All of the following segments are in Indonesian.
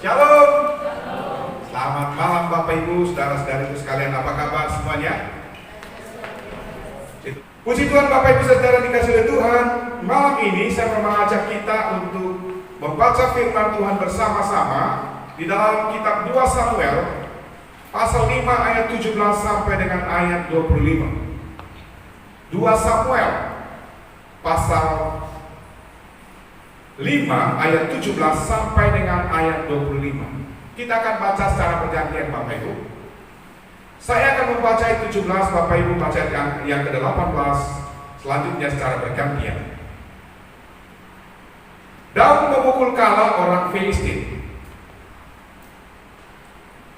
Shalom. Selamat malam Bapak Ibu, saudara-saudariku sekalian, apa kabar semuanya? Puji Tuhan Bapak Ibu saudara dikasih oleh Tuhan. Malam ini saya mau mengajak kita untuk membaca firman Tuhan bersama-sama di dalam kitab 2 Samuel pasal 5 ayat 17 sampai dengan ayat 25. 2 Samuel pasal 5 ayat 17 sampai dengan ayat 25. Kita akan baca secara pergantian Bapak Ibu. Saya akan membaca ayat 17, Bapak Ibu baca yang ke-18, selanjutnya secara bergantian. Daud memukul kala orang Filistin.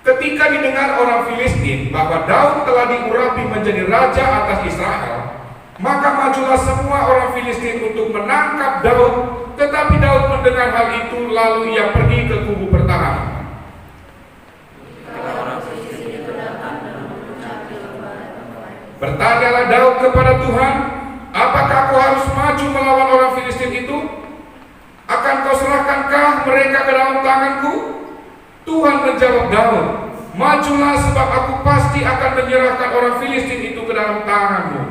Ketika didengar orang Filistin bahwa Daud telah diurapi menjadi raja atas Israel, maka majulah semua orang Filistin untuk menangkap Daud. Tetapi Daud mendengar hal itu, lalu ia pergi ke kubu pertahanan. Bertanyalah Daud kepada Tuhan, apakah kau harus maju melawan orang Filistin itu? Akan kau serahkankah mereka ke dalam tanganku? Tuhan menjawab Daud, majulah sebab aku pasti akan menyerahkan orang Filistin itu ke dalam tanganmu.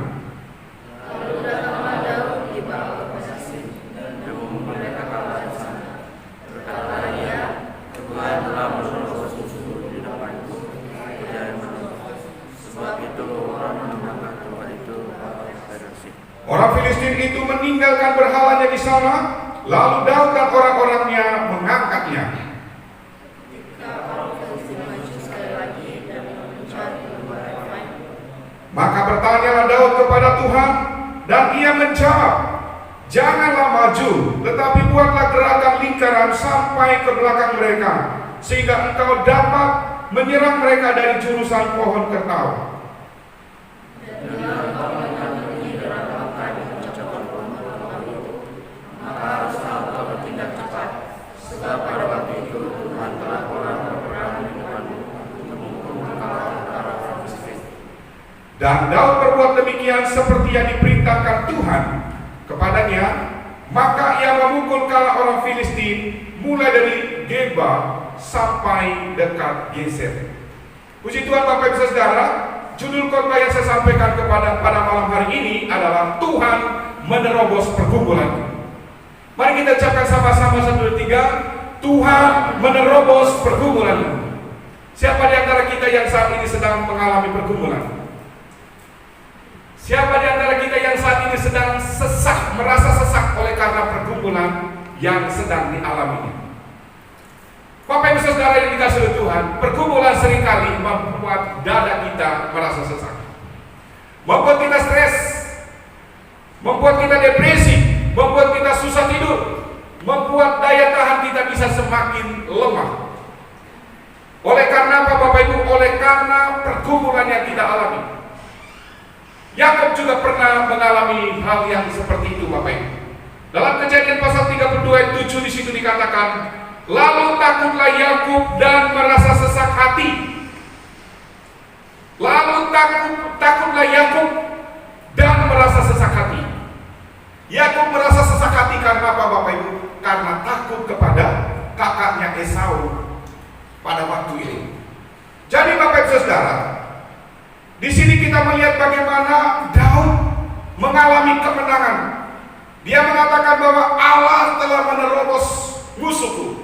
Lalu datanglah Daud dibawa ke posisi dan mereka kalah di sana. Berkata ia, Tuhan telah menolong susu di depanku, dan sebab itu orang menamakan tempat itu Peresi. Orang Filistin itu meninggalkan berhalanya di sana, lalu Daud dan orang-orangnya mengangkatnya. Maka bertanyalah Daud kepada Tuhan, dan ia menjawab, janganlah maju, tetapi buatlah gerakan lingkaran sampai ke belakang mereka, sehingga engkau dapat menyerang mereka dari jurusan pohon kertau. Maka haruslah engkau bertindak cepat, sebab pada waktu itu Tuhan telah orang berperang di depanmu, memukul orang Filistin. Dan Daud berbuat demikian seperti yang diperintahkan Tuhan kepadanya. Maka ia memukul kala orang Filistin mulai dari Geba sampai dekat Geser. Puji Tuhan Bapak Ibu Saudara, judul khotbah yang saya sampaikan pada malam hari ini adalah Tuhan menerobos pergumulan. Mari kita ucapkan sama-sama 1, 2, 3. Tuhan menerobos pergumulan. Siapa di antara kita yang saat ini sedang mengalami pergumulan? Siapa di antara kita yang saat ini sedang sesak, merasa sesak oleh karena pergumulan yang sedang dialaminya? Bapak Ibu Saudara yang dikasihi oleh Tuhan, pergumulan seringkali membuat dada kita merasa sesak, membuat kita stres, membuat kita depresi, membuat kita susah tidur, membuat daya tahan kita bisa semakin lemah. Oleh karena apa Bapak Ibu? Oleh karena pergumulan yang kita alami. Yakub juga pernah mengalami hal yang seperti itu Bapak Ibu. Dalam Kejadian pasal 32 ayat 7 di situ dikatakan, lalu takutlah Yakub dan merasa sesak hati. Lalu takutlah Yakub dan merasa sesak hati. Yakub merasa sesak hati karena apa Bapak Ibu? Karena takut kepada kakaknya Esau pada waktu ini. Jadi Bapak Ibu Saudara, di sini kita melihat bagaimana Daud mengalami kemenangan. Dia mengatakan bahwa Allah telah menerobos musuhku.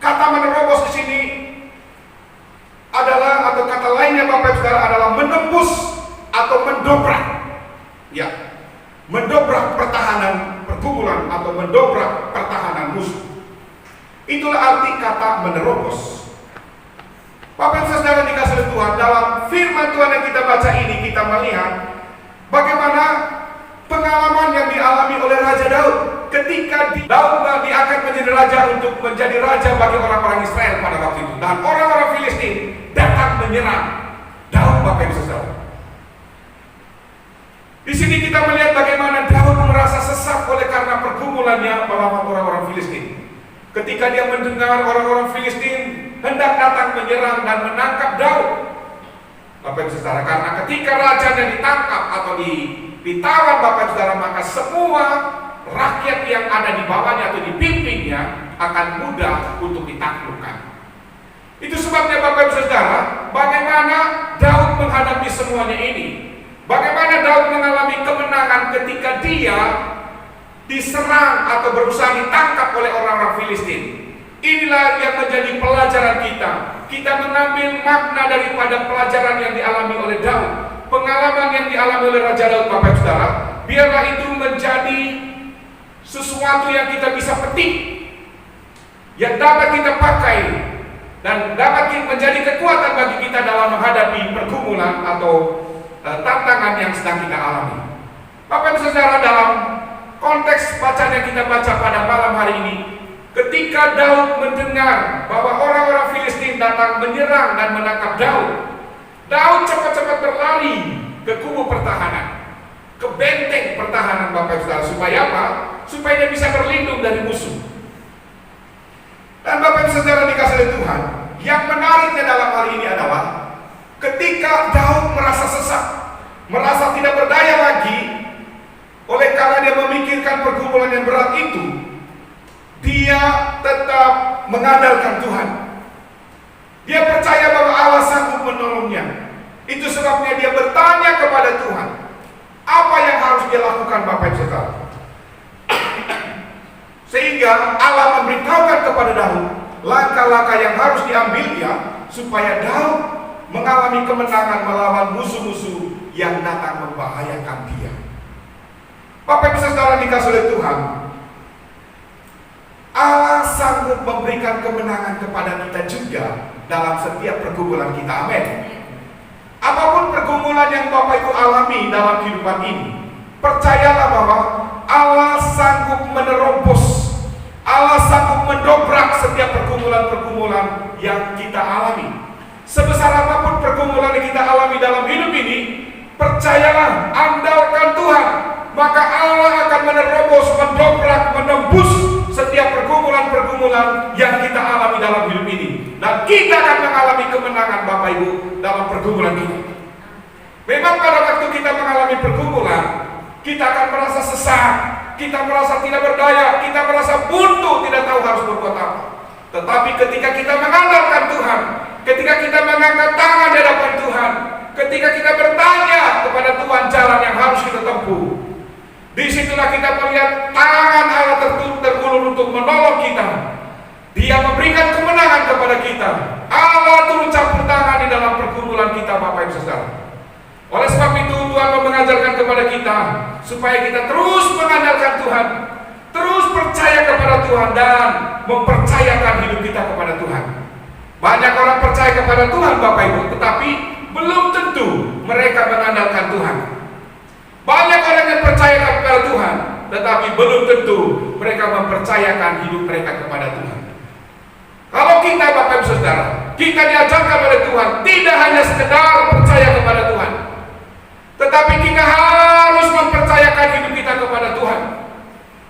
Kata menerobos di sini adalah, atau kata lainnya Bapak Ibu Saudara, adalah menembus atau mendobrak. Ya, mendobrak pertahanan pergumulan atau mendobrak pertahanan musuh. Itulah arti kata menerobos. Bapak Ibu Saudara dikasih oleh Tuhan, dalam firman Tuhan yang kita baca ini kita melihat bagaimana pengalaman yang dialami oleh Raja Daud ketika Daud diangkat menjadi raja untuk menjadi raja bagi orang-orang Israel pada waktu itu, dan orang-orang Filistin datang menyerang Daud. Bapak Ibu Saudara, di sini kita melihat bagaimana Daud merasa sesak oleh karena pergumulannya melawan orang-orang Filistin. Ketika dia mendengar orang-orang Filistin hendak datang menyerang dan menangkap Daud, Bapak Ibu Saudara, karena ketika rajanya ditangkap atau ditawan Bapak Ibu Saudara, maka semua rakyat yang ada di bawahnya atau dipimpinnya akan mudah untuk ditaklukkan. Itu sebabnya Bapak Ibu Saudara, bagaimana Daud menghadapi semuanya ini. Bagaimana Daud mengalami kemenangan ketika dia diserang atau berusaha ditangkap oleh orang-orang Filistin. Inilah yang menjadi pelajaran kita. Kita mengambil makna daripada pelajaran yang dialami oleh Daud, pengalaman yang dialami oleh Raja Daud, Bapak Ibu Saudara. Biarlah itu menjadi sesuatu yang kita bisa petik, yang dapat kita pakai dan dapat menjadi kekuatan bagi kita dalam menghadapi pergumulan atau tantangan yang sedang kita alami. Bapak Ibu Saudara, dalam konteks bacaan yang kita baca pada malam hari ini, ketika Daud mendengar bahwa orang-orang Filistin datang menyerang dan menangkap Daud, Daud cepat-cepat berlari ke kubu pertahanan, ke benteng pertahanan, Bapak Ibu Saudara. Supaya apa? Supaya dia bisa berlindung dari musuh. Dan Bapak Ibu Saudara dikasih oleh Tuhan, yang menariknya dalam hal ini adalah ketika Daud merasa sesak, merasa tidak berdaya lagi, oleh karena dia memikirkan pergumulan yang berat itu, dia tetap mengandalkan Tuhan. Dia percaya bahwa Allah sanggup menolongnya. Itu sebabnya dia bertanya kepada Tuhan, apa yang harus dia lakukan, Bapak Ibu Saudara? Sehingga Allah memberitahukan kepada Daud langkah-langkah yang harus diambilnya supaya Daud mengalami kemenangan melawan musuh-musuh yang datang membahayakan dia. Bapak Ibu Saudara dikasih oleh Tuhan, Allah sanggup memberikan kemenangan kepada kita juga dalam setiap pergumulan kita. Amin. Apapun pergumulan yang Bapak Ibu alami dalam kehidupan ini, percayalah bahwa Allah sanggup menerobos, Allah sanggup mendobrak setiap pergumulan-pergumulan yang kita alami. Sebesar apapun pergumulan yang kita alami dalam hidup ini, percayalah, andalkan Tuhan, maka Allah akan menerobos, mendobrak, menembus setiap pergumulan-pergumulan yang kita alami dalam hidup ini. Dan kita akan mengalami kemenangan, Bapak Ibu, dalam pergumulan kita. Memang pada waktu kita mengalami pergumulan, kita akan merasa sesak, kita merasa tidak berdaya, kita merasa buntu, tidak tahu harus berbuat apa. Tetapi ketika kita mengandalkan Tuhan, ketika kita mengangkat tangan di hadapan Tuhan, ketika kita bertanya kepada Tuhan jalan yang harus kita tempuh, disitulah kita melihat tangan Allah terulur untuk menolong kita. Dia memberikan kemenangan kepada kita. Allah turut campur tangan di dalam pergumulan kita, Bapak Ibu Saudara. Oleh sebab itu Tuhan mengajarkan kepada kita supaya kita terus mengandalkan Tuhan, terus percaya kepada Tuhan dan mempercayakan hidup kita kepada Tuhan. Banyak orang percaya kepada Tuhan, Bapak Ibu, tetapi belum tentu mereka mengandalkan Tuhan. Banyak orang yang percaya kepada Tuhan, tetapi belum tentu mereka mempercayakan hidup mereka kepada Tuhan. Kalau kita, Bapak Ibu Saudara, kita diajarkan oleh Tuhan tidak hanya sekedar percaya kepada Tuhan, tetapi kita harus mempercayakan hidup kita kepada Tuhan.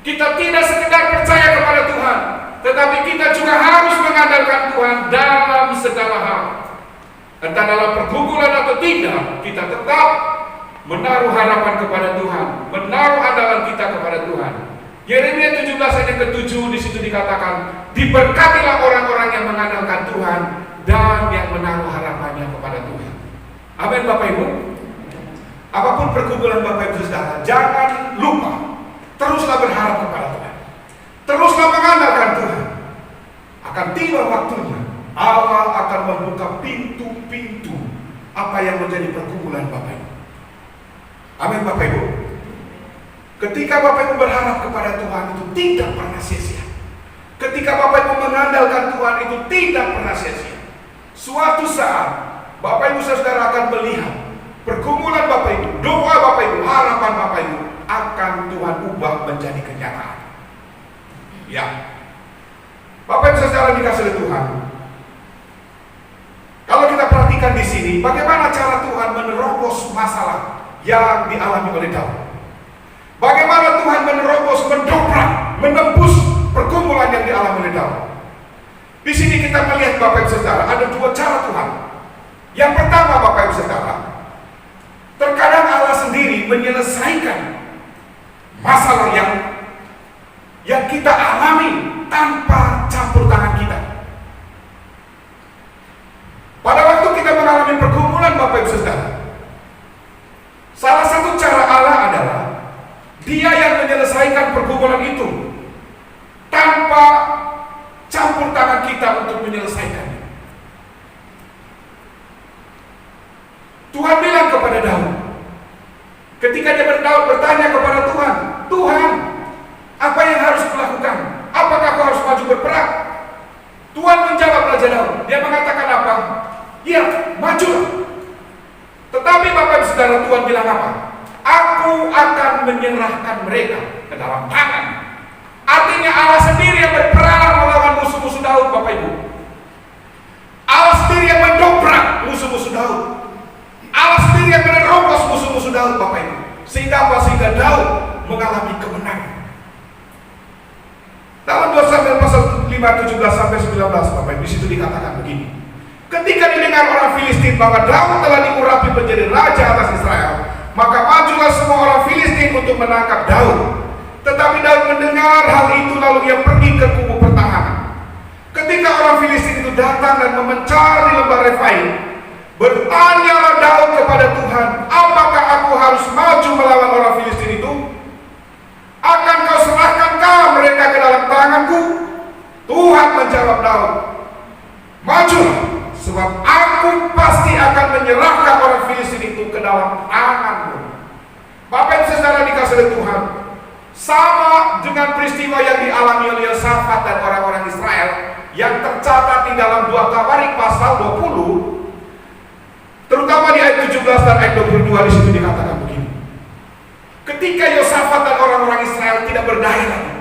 Kita tidak sekedar percaya kepada Tuhan, tetapi kita juga harus mengandalkan Tuhan dalam segala hal. Entah dalam pergumulan atau tidak, kita tetap menaruh harapan kepada Tuhan, menaruh andalan kita kepada Tuhan. Yeremia 17 ayat ke-7 di situ dikatakan, diberkatilah orang-orang yang mengandalkan Tuhan dan yang menaruh harapannya kepada Tuhan. Amin, Bapak Ibu. Apapun pergumulan Bapak Ibu Saudara, jangan lupa teruslah berharap kepada Tuhan, teruslah mengandalkan Tuhan. Akan tiba waktunya Allah akan membuka pintu-pintu apa yang menjadi pergumulan Bapak Ibu. Amin, Bapak Ibu. Ketika Bapak Ibu berharap kepada Tuhan, itu tidak pernah sia-sia. Ketika Bapak Ibu mengandalkan Tuhan, itu tidak pernah sia-sia. Suatu saat Bapak Ibu Saudara akan melihat pergumulan Bapak Ibu, doa Bapak Ibu, harapan Bapak Ibu akan Tuhan ubah menjadi kenyataan. Ya, Bapak Ibu Saudara dikasih oleh Tuhan. Kalau kita perhatikan di sini, bagaimana cara Tuhan menerobos masalah yang dialami oleh Daud. Bagaimana Tuhan menerobos, mendobrak, menembus pergumulan yang dialami oleh Daud. Di sini kita melihat, Bapak Ibu Saudara, ada dua cara Tuhan. Yang pertama, Bapak Ibu Saudara, terkadang Allah sendiri menyelesaikan masalah yang kita alami tanpa campur tangan kita. campur tangan kita untuk menyelesaikannya. Tuhan bilang kepada Daud, ketika dia bertanya kepada Tuhan, Tuhan, apa yang harus kulakukan? Apakah aku harus maju berperang? Tuhan menjawab Raja Daud. Dia mengatakan apa? Ya, majulah. Tetapi Bapak Ibu Saudara, Tuhan bilang apa? Aku akan menyerahkan mereka ke dalam tangan. Artinya Allah sendiri yang berperang melawan musuh-musuh Daud, Bapak Ibu. Allah sendiri yang mendobrak musuh-musuh Daud. Allah sendiri yang menerobos musuh-musuh Daud, Bapak Ibu. Sehingga apa? Sehingga Daud mengalami kemenangan. Dalam 2 Samuel pasal 5:17-19, Bapak Ibu, di situ dikatakan begini. Ketika didengar orang Filistin bahwa Daud telah diurapi menjadi raja atas Israel, maka majulah semua orang Filistin untuk menangkap Daud. Tetapi Daud mendengar hal itu, lalu ia pergi ke kubu pertahanan. Ketika orang Filistin itu datang dan memencar di lembah Refaim, bertanyalah Daud kepada Tuhan, apakah aku harus maju melawan orang Filistin itu? Akan kau serahkankah mereka ke dalam tanganku? Tuhan menjawab Daud, majulah, sebab aku pasti akan menyerahkan orang Filistin itu ke dalam tanganmu. Bapak Ibu Saudara dikasih oleh Tuhan, sama dengan peristiwa yang dialami oleh Yosafat dan orang-orang Israel yang tercatat di dalam 2 Tawarik pasal 20, terutama di ayat 17 dan ayat 22, di situ dikatakan begini. Ketika Yosafat dan orang-orang Israel tidak berdaya lagi,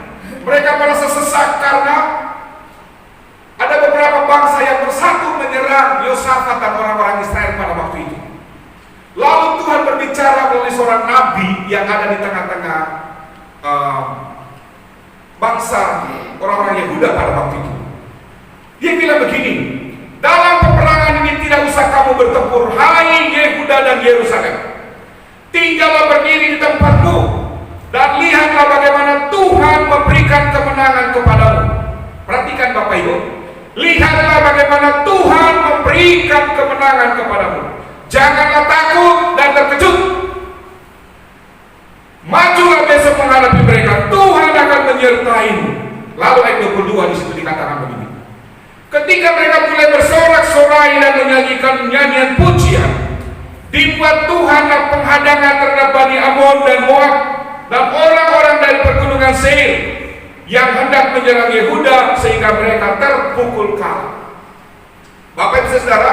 mereka merasa sesak karena ada beberapa bangsa yang bersatu menyerang Yosafat dan orang-orang Israel pada waktu itu. Lalu Tuhan berbicara melalui seorang nabi yang ada di tengah-tengah bangsa orang-orang Yehuda pada waktu itu. Dia bilang begini, dalam peperangan ini tidak usah kamu bertempur, hai Yehuda dan Yerusalem. Tinggallah berdiri di tempatmu dan lihatlah bagaimana Tuhan memberikan kemenangan kepadamu. Perhatikan Bapak Ibu, lihatlah bagaimana Tuhan memberikan kemenangan kepadamu. Janganlah takut dan terkejut. Majulah besok menghadapi mereka. Tuhan akan menyertaimu. Lalu ayat 22 di situ dikatakan begini. Ketika mereka mulai bersorak-sorai dan menyanyikan nyanyian pujian, dibuat Tuhanlah penghadangan terhadap Bani Amon dan Moab dan orang-orang dari pergunungan Seir yang hendak menyerang Yehuda sehingga mereka terpukul kalah. Bapak Ibu Saudara,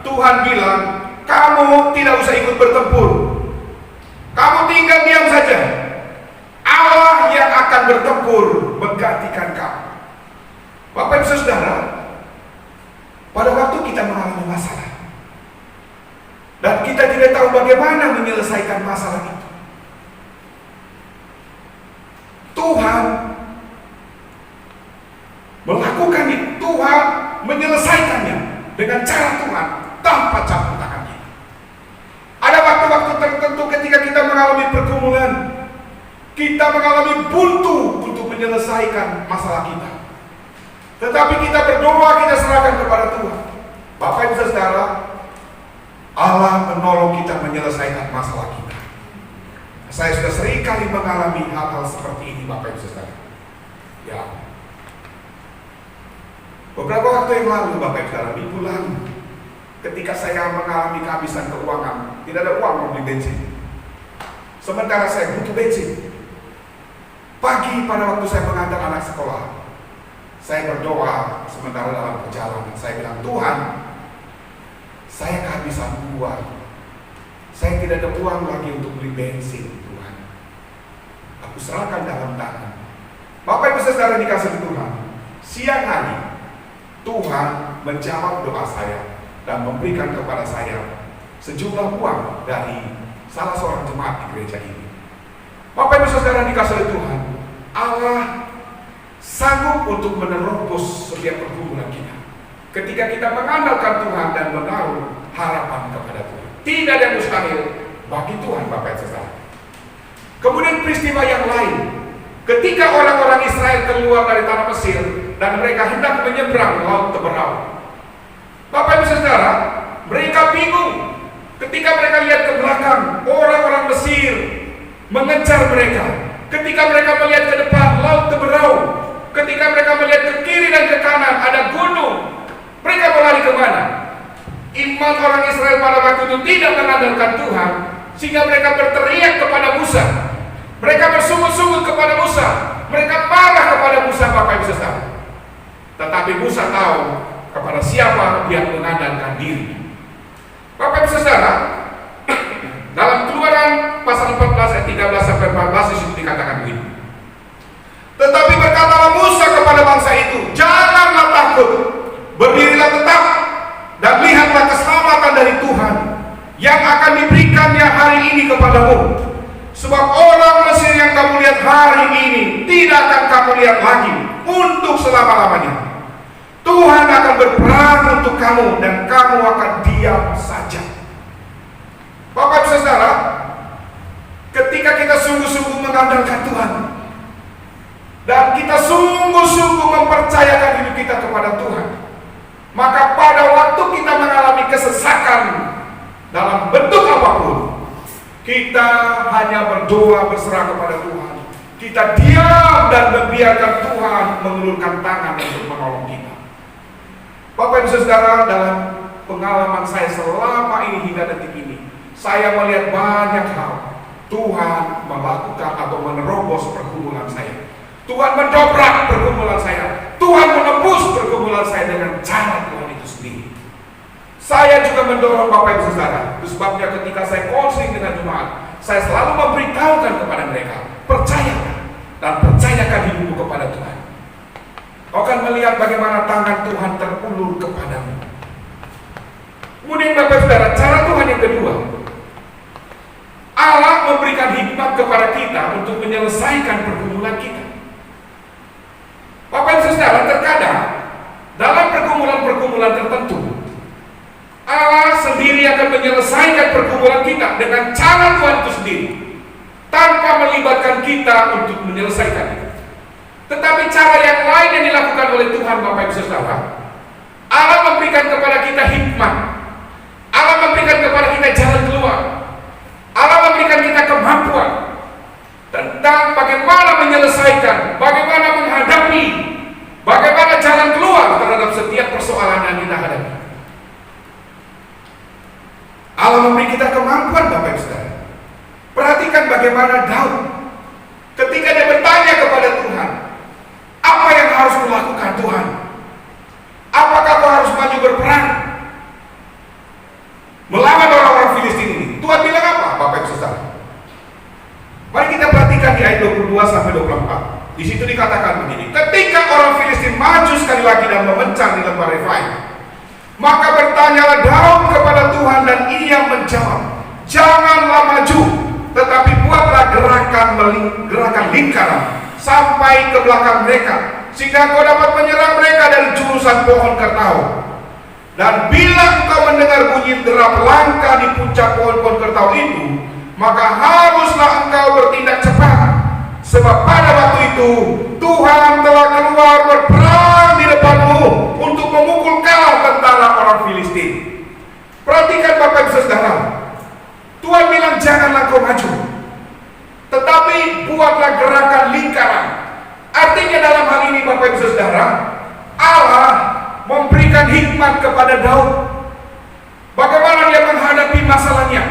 Tuhan bilang, kamu tidak usah ikut bertempur. Kamu tinggal diam saja. Allah yang akan bertempur menggantikan kamu. Bapak Ibu Saudara, pada waktu kita mengalami masalah dan kita tidak tahu bagaimana menyelesaikan masalah itu, Tuhan melakukan itu. Tuhan menyelesaikannya dengan cara Tuhan tanpa campur tangan kita. Ada waktu-waktu tertentu ketika kita mengalami pergumulan, kita mengalami buntu untuk menyelesaikan masalah kita. Tetapi kita berdoa, kita serahkan kepada Tuhan. Bapak Ibu Saudara, Allah menolong kita menyelesaikan masalah kita. Saya sudah sering kali mengalami hal-hal seperti ini, Bapak Ibu Saudara. Ya. Beberapa waktu yang lalu, Bapak Ibu Saudara, di bulan ketika saya mengalami kehabisan keuangan, tidak ada uang mau beli bensin. Sementara saya butuh bensin. Pagi pada waktu saya mengantar anak sekolah, saya berdoa sementara dalam perjalanan. Saya bilang, Tuhan, saya kehabisan uang. Saya tidak ada uang lagi untuk beli bensin, Tuhan. Aku serahkan dalam tangan. Bapak Ibu Saudara dikasih Tuhan, siang hari Tuhan menjawab doa saya dan memberikan kepada saya sejumlah uang dari salah seorang jemaat di gereja ini. Bapak Ibu Saudara dikasih Tuhan, Allah sanggup untuk menerobos setiap pergumulan kita ketika kita mengandalkan Tuhan dan menaruh harapan kepada Tuhan. Tidak ada yang mustahil bagi Tuhan, Bapak Ibu Saudara. Kemudian peristiwa yang lain, ketika orang-orang Israel keluar dari tanah Mesir dan mereka hendak menyeberang laut Teberau, Bapak Ibu Saudara, mereka bingung ketika mereka lihat ke belakang, orang-orang Mesir mengejar mereka. Ketika mereka melihat ke depan, laut Teberau. Ketika mereka melihat ke kiri dan ke kanan, ada itu tidak mengandalkan Tuhan, sehingga mereka berteriak kepada Musa. Mereka bersungut-sungut kepada Musa. Mereka marah kepada Musa, Bapak Ibu Saudara. Tetapi Musa tahu kepada siapa dia mengandalkan diri. Bapak Ibu Saudara, dalam Keluaran pasal 14 ayat 13 sampai 14 di situ dikatakan begini. Tetapi berkatalah Musa kepada bangsa itu, janganlah takut, berdirilah tetap dan lihatlah keselamatan dari Tuhan yang akan diberikannya hari ini kepadamu. Sebab orang Mesir yang kamu lihat hari ini tidak akan kamu lihat lagi untuk selama-lamanya. Tuhan akan berperang untuk kamu dan kamu akan diam saja. Bapak Ibu Saudara, ketika kita sungguh-sungguh mengandalkan Tuhan dan kita sungguh-sungguh mempercayakan hidup kita kepada Tuhan, maka pada waktu kita mengalami kesesakan dalam bentuk apapun, kita hanya berdoa berserah kepada Tuhan. Kita diam dan membiarkan Tuhan mengulurkan tangan untuk menolong kita. Bapak Ibu Saudara, dalam pengalaman saya selama ini hingga detik ini, saya melihat banyak hal Tuhan melakukan atau menerobos pergumulan saya. Tuhan mendobrak pergumulan saya. Tuhan menembus pergumulan saya dengan cara Tuhan itu sendiri. Saya juga mendorong Bapak Ibu Saudara. Itu sebabnya ketika saya konseling dengan jemaat, saya selalu memberitahukan kepada mereka, percayakan dan percayakan hidupmu kepada Tuhan. Kau akan melihat bagaimana tangan Tuhan terulur kepadamu. Kemudian Bapak Saudara, cara Tuhan yang kedua, Allah memberikan hikmat kepada kita untuk menyelesaikan pergumulan kita. Bapak Ibu Saudara, terkadang dalam pergumulan-pergumulan tertentu, Allah sendiri akan menyelesaikan pergumulan kita dengan cara Tuhan itu sendiri, tanpa melibatkan kita untuk menyelesaikannya. Tetapi cara yang lain yang dilakukan oleh Tuhan, Bapak Ibu Saudara, Allah memberikan kepada kita hikmat. Allah memberikan kepada kita jalan keluar. Allah memberikan kita kemampuan tentang bagaimana menyelesaikan, bagaimana menghadapi, bagaimana jalan keluar terhadap setiap persoalan yang kita hadapi. Allah memberi kita kemampuan, Bapak Ibu Saudara. Perhatikan bagaimana Daud ketika dia bertanya kepada Tuhan, apa yang harus kulakukan Tuhan? Apakah kau harus maju berperang melawan orang-orang Filistin ini? Tuhan bilang apa, Bapak Ibu Saudara? Mari kita perhatikan di ayat 22 sampai 24. Di situ dikatakan begini, ketika orang Filistin maju sekali lagi dan memecah di lembah Refaim, maka bertanyalah Daud kepada Tuhan dan ia menjawab, janganlah maju, tetapi buatlah gerakan lingkaran sampai ke belakang mereka, sehingga kau dapat menyerang mereka dari jurusan pohon kertau. Dan bila engkau mendengar bunyi derap langkah di puncak pohon-pohon kertau itu, maka haruslah engkau bertindak cepat, sebab pada waktu itu Tuhan telah keluar berperang di depanmu untuk memukul kalah tentara orang Filistin. Perhatikan Bapak Ibu Saudara, Tuhan bilang janganlah kau maju, tetapi buatlah gerakan lingkaran. Artinya dalam hal ini Bapak Ibu Saudara, Allah memberikan hikmat kepada Daud. Bagaimana dia menghadapi masalahnya,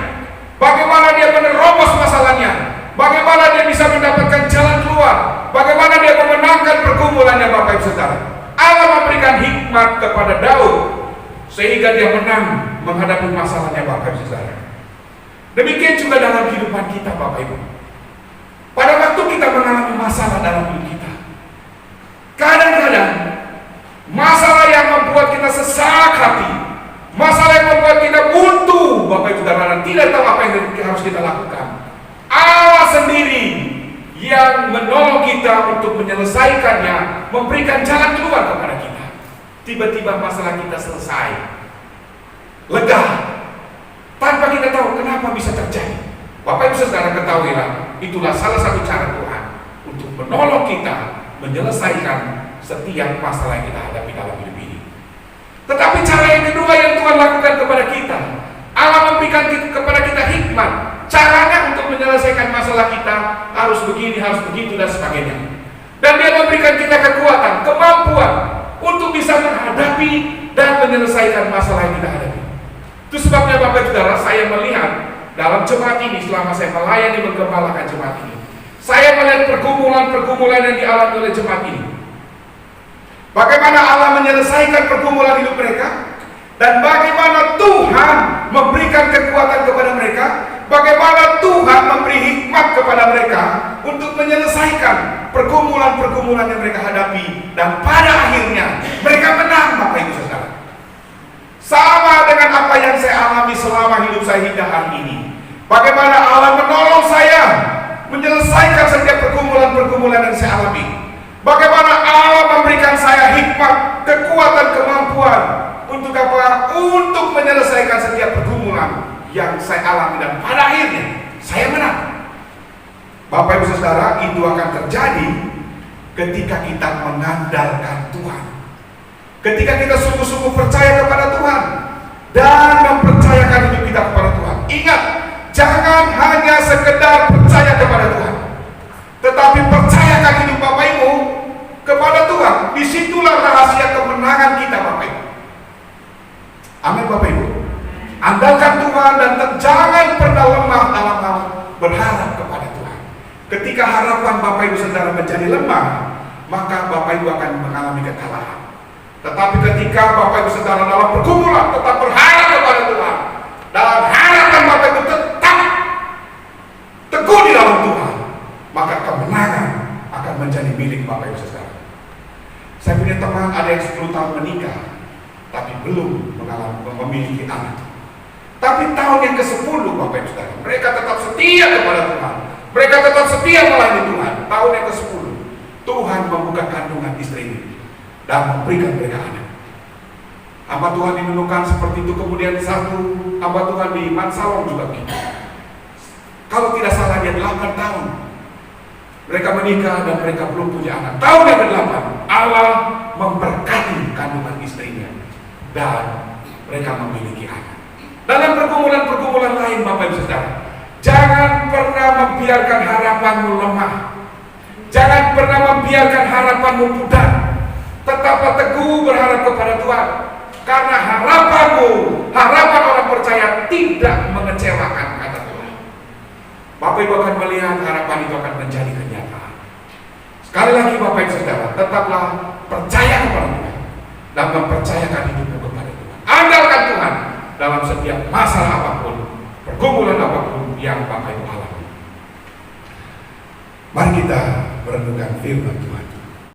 bagaimana dia menerobos masalahnya, bagaimana dia bisa mendapatkan jalan keluar, bagaimana dia memenangkan pergumulannya, Bapak Ibu Saudara. Allah memberikan hikmat kepada Daud sehingga dia menang menghadapi masalahnya, Bapak Ibu Saudara. Demikian juga dalam kehidupan kita, Bapak Ibu. Pada waktu kita mengalami masalah dalam hidup kita, kadang-kadang masalah yang membuat kita sesak hati, masalah yang membuat kita buntu, Bapak Ibu Saudara, dan tidak tahu apa yang harus kita lakukan, Allah sendiri yang menolong kita untuk menyelesaikannya, memberikan jalan keluar kepada kita. Tiba-tiba masalah kita selesai, lega, tanpa kita tahu kenapa bisa terjadi. Bapak Ibu Saudara, ketahuilah, itulah salah satu cara Tuhan untuk menolong kita menyelesaikan setiap masalah yang kita hadapi dalam hidup ini. Tetapi cara yang kedua yang Tuhan lakukan kepada kita, Allah memberikan kepada kita hikmat. Caranya untuk menyelesaikan masalah kita harus begini, harus begitu, dan sebagainya. Dan dia memberikan kita kekuatan, kemampuan untuk bisa menghadapi dan menyelesaikan masalah yang kita hadapi. Itu sebabnya Bapak Saudara, saya melihat dalam jemaat ini, selama saya melayani menggembalakan jemaat ini, saya melihat pergumulan-pergumulan yang dialami oleh jemaat ini. Bagaimana Allah menyelesaikan pergumulan hidup mereka, dan bagaimana Tuhan memberikan kekuatan kepada mereka, bagaimana Tuhan memberi hikmat kepada mereka untuk menyelesaikan pergumulan-pergumulan yang mereka hadapi, dan pada akhirnya mereka menang, Bapak Ibu Saudara. Sama dengan apa yang saya alami selama hidup saya hingga hari ini. Bagaimana Allah menolong saya menyelesaikan setiap pergumulan-pergumulan yang saya alami. Bagaimana Allah memberikan saya hikmat, kekuatan, kemampuan untuk apa? Untuk menyelesaikan setiap pergumulan yang saya alami, dan pada akhirnya saya menang. Bapak Ibu Saudara, itu akan terjadi ketika kita mengandalkan Tuhan. Ketika kita sungguh-sungguh percaya kepada Tuhan dan mempercayakan hidup kita kepada Tuhan. Ingat, jangan hanya sekedar percaya kepada Tuhan, tetapi percayakan hidup Bapak Ibu kepada Tuhan. Disitulah rahasia kemenangan kita, Bapak Ibu. Amin, Bapak Ibu. Andalkan Tuhan dan jangan pernah lemah dalam hal berharap kepada Tuhan. Ketika harapan Bapak Ibu Saudara menjadi lemah, maka Bapak Ibu akan mengalami kekalahan. Tetapi ketika Bapak Ibu Saudara dalam pergumulan tetap berharap kepada Tuhan, dalam harapan Bapak Ibu tetap teguh di dalam Tuhan, maka kemenangan akan menjadi milik Bapak Ibu Saudara. Saya punya teman ada yang 10 tahun menikah, tapi belum memiliki anak. Tapi tahun yang ke-10 Bapak Ibu Saudara, mereka tetap setia kepada Tuhan. Mereka tetap setia melayani Tuhan. Tahun yang ke-10, Tuhan membuka kandungan istri dan memberikan mereka anak. Hamba Tuhan di Nunukan seperti itu, kemudian satu hamba Tuhan di Mansalong juga begitu. Kalau tidak salah dia 8 tahun mereka menikah dan mereka belum punya anak. Tahun yang ke-8 Allah memberkati kandungan istrinya dan mereka memiliki anak. Dalam pergumulan-pergumulan lain Bapak Ibu Saudara, jangan pernah membiarkan harapanmu lemah. Jangan pernah membiarkan harapanmu pudar. Tetaplah teguh berharap kepada Tuhan, karena harapanmu, harapan orang percaya tidak mengecewakan, kata Tuhan. Bapak Ibu akan melihat harapan itu akan menjadi kenyataan. Sekali lagi Bapak Ibu Saudara, tetaplah percaya kepada Tuhan dan mempercayakan hidupmu kepada Tuhan. Andalkan Tuhan dalam setiap masalah apapun, pergumulan apapun yang Bapak Ibu alami. Mari kita merenungkan firman Tuhan.